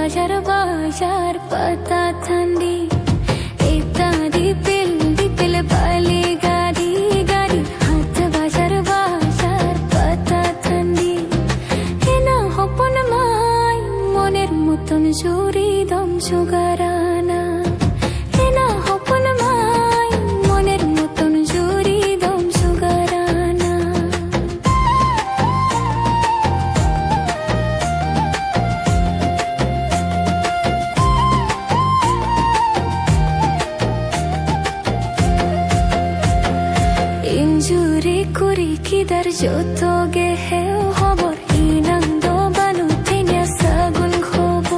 বাজার বাজার পাতা ঠান্ডি ইত্যাদি পিল দিপিল বালি গাড়ি গাড়ি হাত বাজার বাজার পাতা ঠান্ডি এনা হপন মাই মনের মতন জুড়ি দম সুগারানা এনা হপন মাই মনের মতন জুড়ি দম সুগারানা 인주리 꾸리 기다려 줬더게 해요 허벌 이낭도 바누테냐 사군 커벌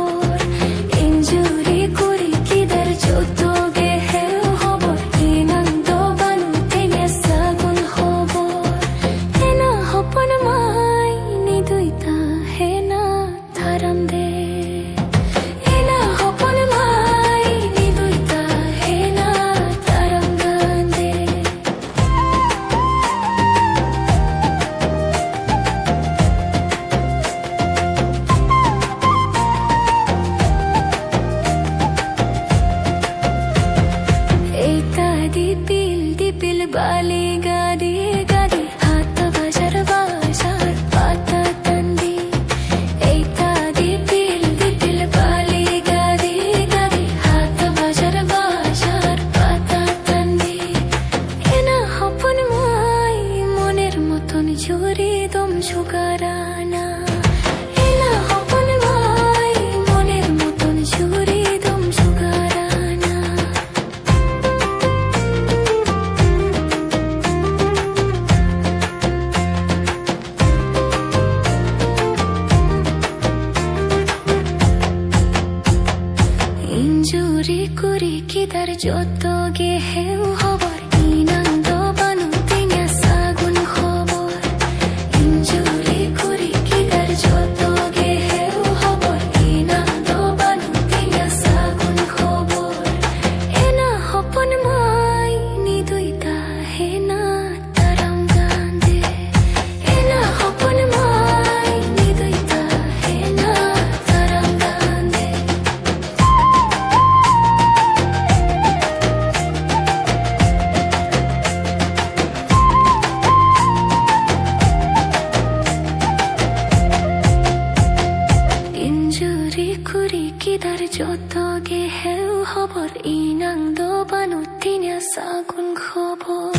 인주리 꾸리 기다려 줬더게 해요 허벌 이낭도 바누테냐 사군 허벌 해나 허퍼는 마이 니도 있다 해나 다람데 해나 허퍼는 마이 니도 있다 해나 다람간데 দিপিল বালি গাড়ি গাড়ি হাত বাজার বাজার পাতা টান্ডি এইটা দিপিল বালি গাড়ি গাড়ি হাত বাজার বাজার পাতা টান্ডি এনা হপন মাই মনের মতন জুড়ি দম সুগারানা এনা হপন মাই মনের মতন জুড়ি দম সুগারানা 인주리 꾸리 기다려 줬더게 해우 허벌 이낭도 바누테냐 사군 허벌 인주리 꾸리 기다려 줬더게 해우 허벌 이낭도 바누테냐 사군 허벌 에나 허퍼는 마이 니도 있다 해나 따람간데 에나 허퍼는 마이 니도 있다 해나 따람간데 인주리 꾸리 기다려 줬더게 해우 허벌 이낭도 바누티냐 사군 커벌